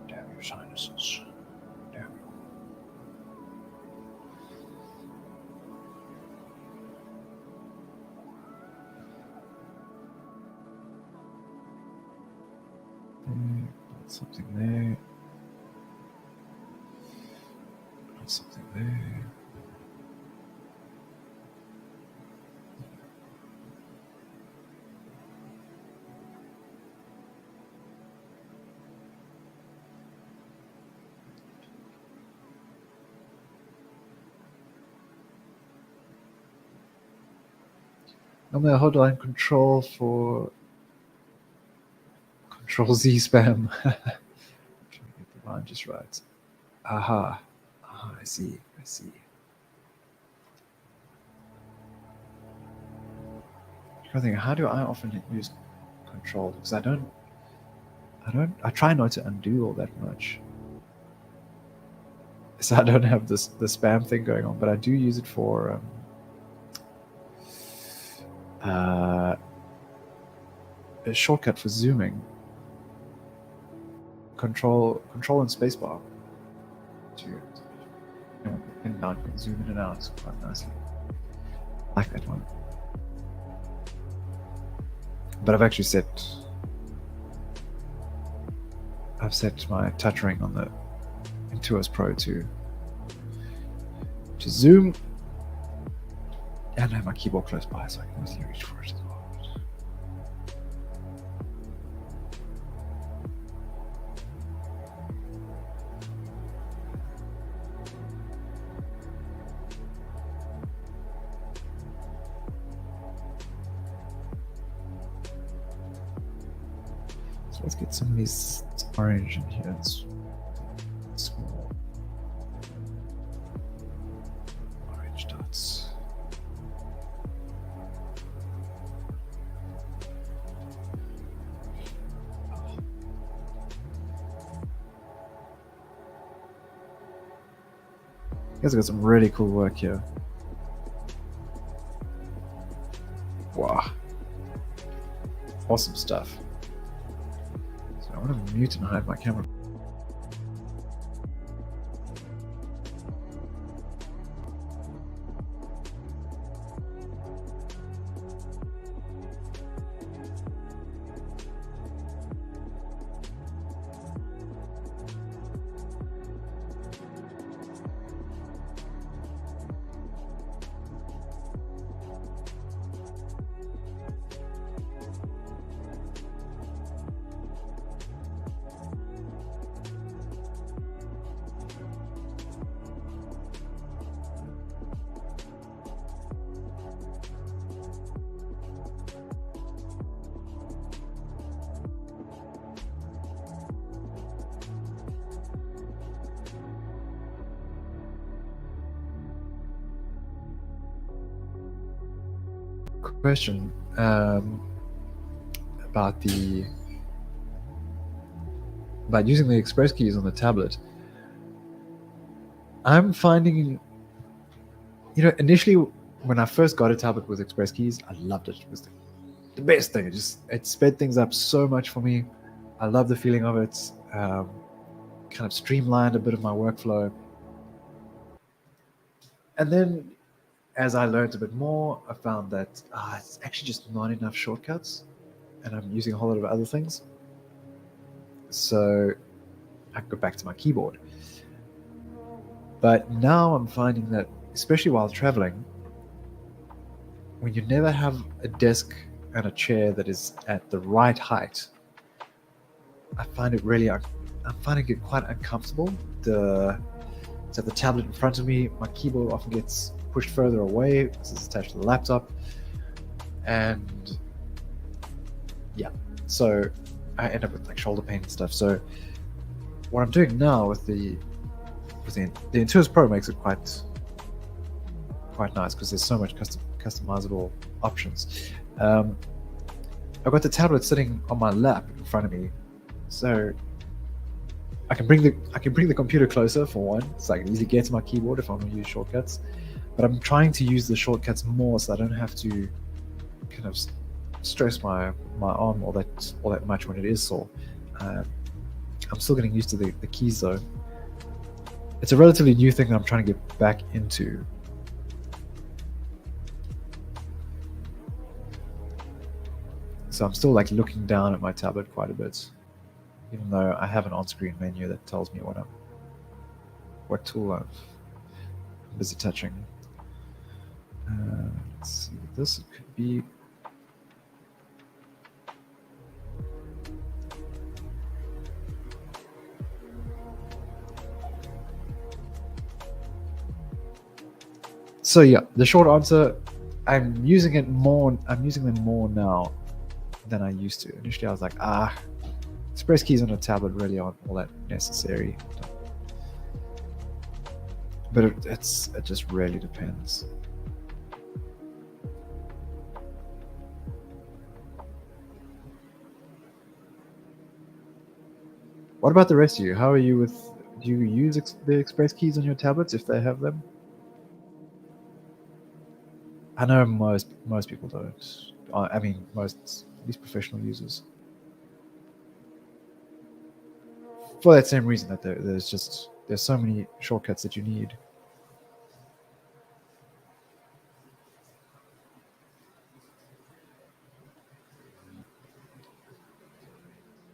Damn your sinuses. Damn you. Something there. Something there. Normally I hold line control for Control Z spam. Trying to get the line just right. Aha. Ah, I see. I see. I think, how do I often use control? Because I try not to undo all that much. So I don't have the spam thing going on, but I do use it for a shortcut for zooming. Control and spacebar to in and out, zoom in and out quite nicely. I like that one. But I've set my touch ring on the Intuos Pro to zoom and have my keyboard close by so I can easily reach for it as well. So let's get some of these orange in here. It's small orange dots. You guys got some really cool work here. Wow. Awesome stuff. So I want to mute and hide my camera. Question about using the express keys on the tablet. I'm finding, initially when I first got a tablet with express keys, I loved it. It was the best thing. It sped things up so much for me. I love the feeling of it. Kind of streamlined a bit of my workflow. And then as I learned a bit more, I found that it's actually just not enough shortcuts, and I'm using a whole lot of other things. So I go back to my keyboard. But now I'm finding that, especially while traveling, when you never have a desk and a chair that is at the right height, I find it really, I'm finding it quite uncomfortable. To have the tablet in front of me, my keyboard often gets pushed further away because it's attached to the laptop, and yeah, so I end up with like shoulder pain and stuff. So what I'm doing now with the Intuos Pro makes it quite nice because there's so much customizable options. I've got the tablet sitting on my lap in front of me, so I can bring the computer closer for one, so I can easily get to my keyboard if I want to use shortcuts. But I'm trying to use the shortcuts more so I don't have to kind of stress my arm all that much when it is sore. I'm still getting used to the keys though. It's a relatively new thing that I'm trying to get back into. So I'm still like looking down at my tablet quite a bit, even though I have an on-screen menu that tells me what tool I'm busy touching. Let's see what this could be. So yeah, the short answer, I'm using them more now than I used to. Initially I was like, express keys on a tablet really aren't all that necessary. But it just really depends. What about the rest of you? How are you with, do you use the express keys on your tablets if they have them? I know most people don't. I mean, most, at least professional users. For that same reason that there's so many shortcuts that you need.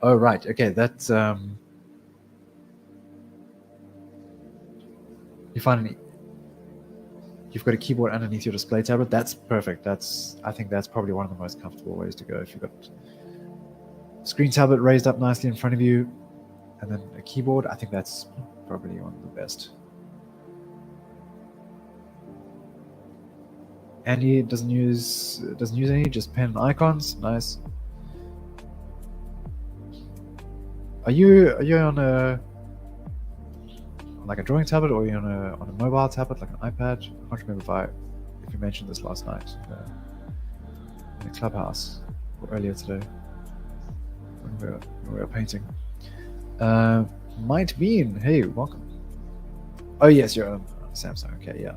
Oh, right. Okay, that's you've got a keyboard underneath your display tablet. That's perfect. I think that's probably one of the most comfortable ways to go. If you've got screen tablet raised up nicely in front of you, and then a keyboard, I think that's probably one of the best. Andy doesn't use any, just pen and icons. Nice. Are you on a drawing tablet, or are you on a mobile tablet like an iPad? I can't remember if you mentioned this last night in the clubhouse or earlier today when we were painting. Might Bean, hey, welcome. Oh yes, you're on Samsung. Okay, yeah.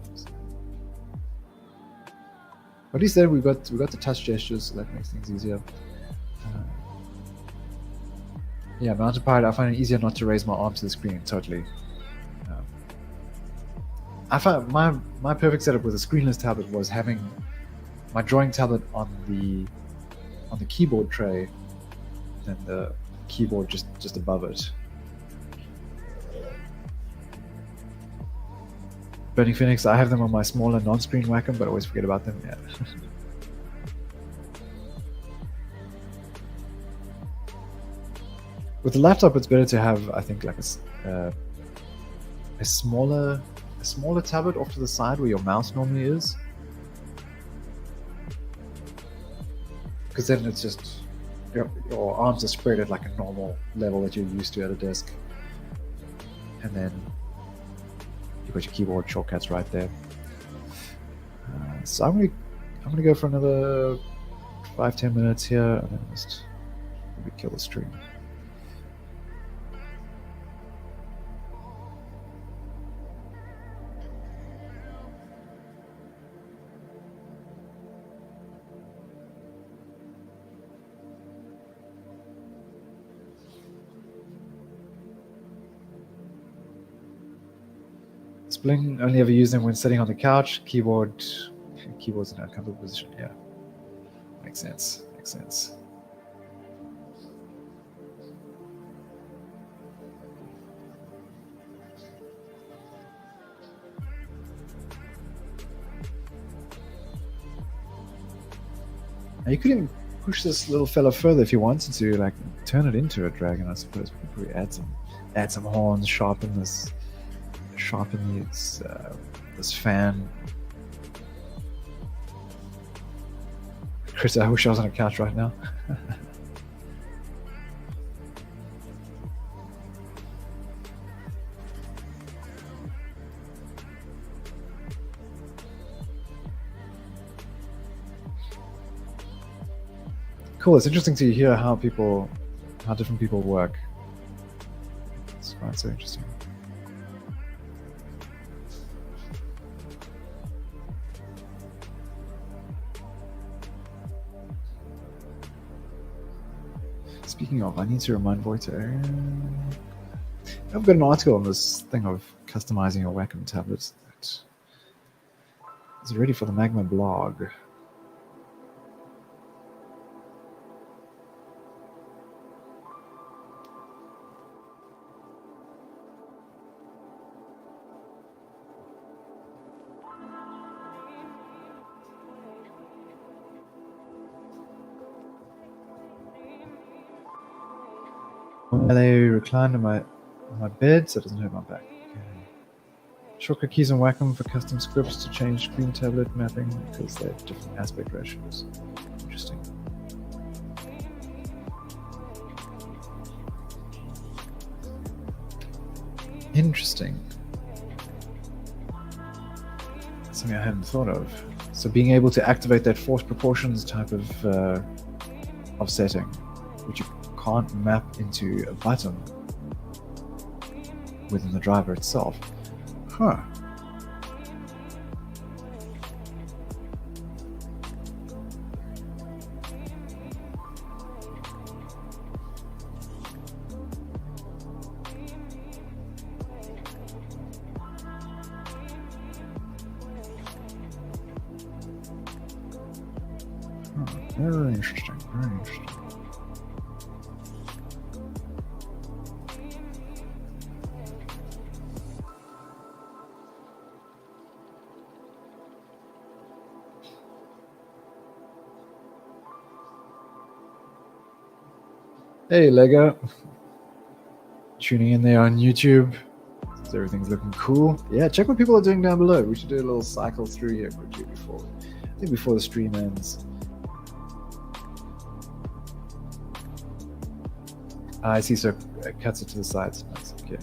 At least then we got the touch gestures, so that makes things easier. Yeah, Mountain Pirate, I find it easier not to raise my arm to the screen. Totally. I found my perfect setup with a screenless tablet was having my drawing tablet on the keyboard tray, and the keyboard just above it. Burning Phoenix, I have them on my smaller non-screen Wacom, but I always forget about them. Yeah. With the laptop, it's better to have, I think, like a smaller tablet off to the side where your mouse normally is, because then it's just your arms are spread at like a normal level that you're used to at a desk, and then you've got your keyboard shortcuts right there. So I'm gonna go for another 5-10 minutes here, and then just maybe kill the stream. Spling, only ever use them when sitting on the couch. Keyboard's in a comfortable position. Yeah, makes sense. Now you could even push this little fella further if you wanted to, like turn it into a dragon. I suppose we could probably add some horns, sharpen this fan. Chris, I wish I was on a couch right now. Cool. It's interesting to hear how different people work. It's quite so interesting. Speaking of, I need to remind Voiter. I've got an article on this thing of customizing your Wacom tablets that is ready for the Magma blog. I recline on my bed so it doesn't hurt my back. Okay. Shortcut keys on Wacom for custom scripts to change screen tablet mapping because they have different aspect ratios. Interesting. That's something I hadn't thought of. So being able to activate that force proportions type of setting, which you can't map into a button within the driver itself. Huh. Very interesting, very interesting. Hey Lego, tuning in there on YouTube. So everything's looking cool. Yeah, check what people are doing down below. We should do a little cycle through here quickly before the stream ends. I see, so it cuts it to the sides. Nice. Okay.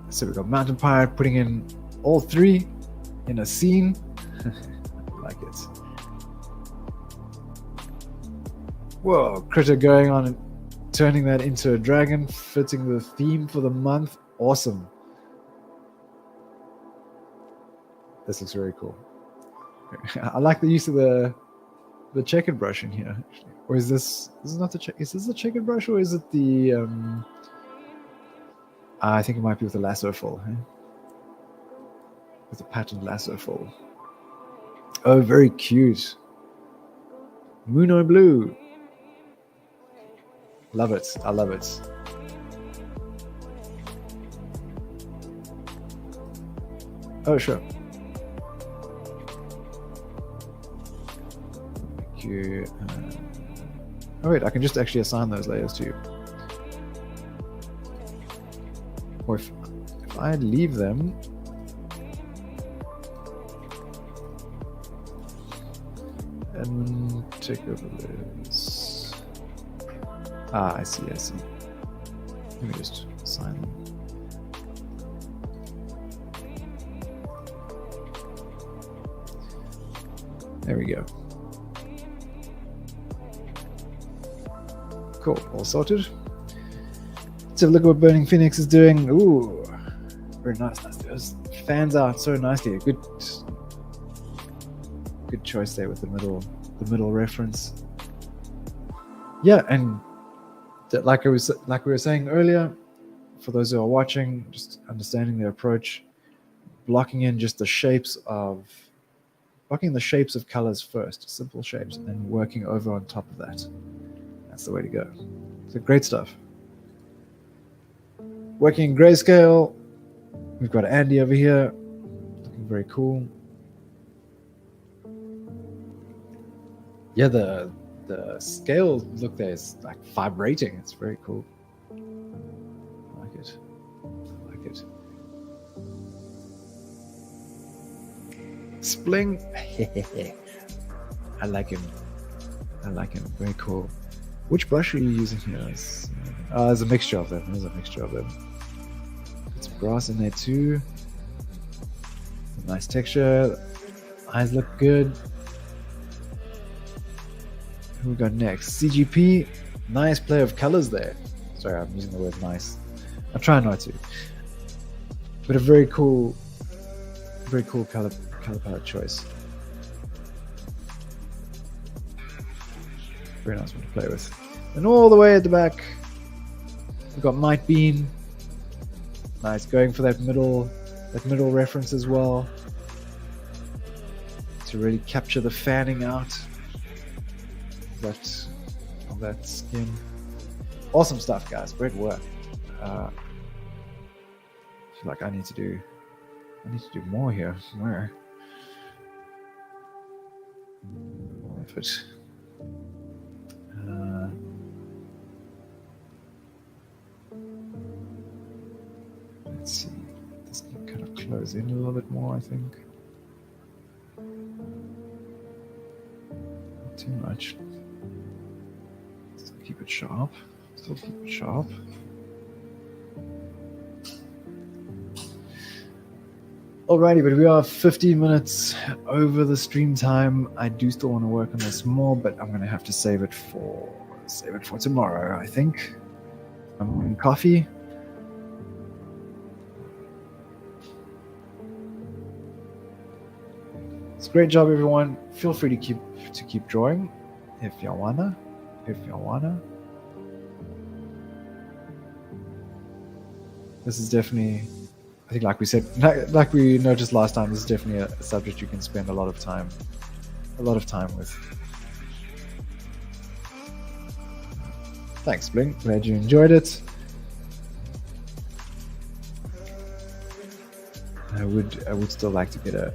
So we've got Mountain Pirate putting in all three in a scene. I like it. Whoa, Critter going on and turning that into a dragon, fitting the theme for the month. Awesome. This looks very cool. I like the use of the checkered brush in here. Or is this not the is this the checkered brush, or is it the I think it might be with the lasso fold, huh? With the patterned lasso fold. Oh, very cute. Moon blue. Love it. I love it. Oh, sure. Thank you. Oh wait, I can just actually assign those layers to you. Or if I leave them, and take over this. Ah, I see. Let me just assign them. There we go. Cool, all sorted. Let's have a look at what Burning Phoenix is doing. Ooh, very nice. Those fans out so nicely. Good choice there with the middle reference. Yeah, and like we were saying earlier, for those who are watching, just understanding the approach, blocking the shapes of colors first, simple shapes, and then working over on top of that. That's the way to go. So great stuff. Working in grayscale, we've got Andy over here, looking very cool. Yeah, the scale look there is like vibrating. It's very cool. I like it. Spling. I like him. Very cool. Which brush are you using here? There's a mixture of them. Put some grass in there too. Nice texture. Eyes look good. Who we got next? CGP. Nice play of colors there. Sorry, I'm using the word nice. I'm trying not to. But a very cool color palette choice. Very nice one to play with. And all the way at the back, we've got Might Bean. Nice, going for that middle reference as well, to really capture the fanning out of that skin. Awesome stuff, guys. Great work. I feel like I need to do more here. Where? More effort. Let's see. This can kind of close in a little bit more, I think. Not too much. Still keep it sharp. Alrighty, but we are 15 minutes over the stream time. I do still want to work on this more, but I'm going to have to save it for tomorrow, I think. I'm having coffee. It's a great job, everyone. Feel free to keep drawing if y'all wanna. This is definitely, I think, like we said, like we noticed last time, this is definitely a subject you can spend a lot of time with. Thanks, Blink. Glad you enjoyed it. I would still like to get a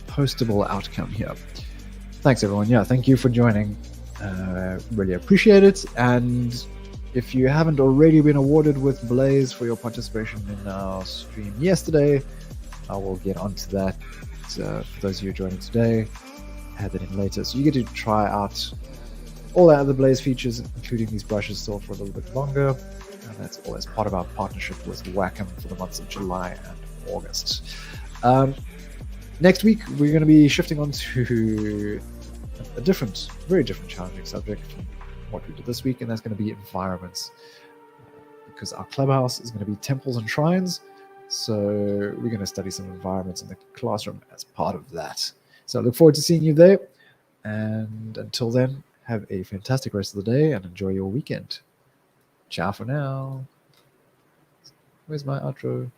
postable outcome here. Thanks, everyone. Yeah, thank you for joining. Really appreciate it. And if you haven't already been awarded with Blaze for your participation in our stream yesterday, I will get onto that. For those of you joining today, I had that in later. So you get to try out all the other Blaze features, including these brushes, still for a little bit longer. And that's all as part of our partnership with Wacom for the months of July and August. Next week, we're going to be shifting on to a different, very different challenging subject from what we did this week, and that's going to be environments. Because our clubhouse is going to be temples and shrines, so we're going to study some environments in the classroom as part of that. So I look forward to seeing you there, and until then, have a fantastic rest of the day and enjoy your weekend. Ciao for now. Where's my outro?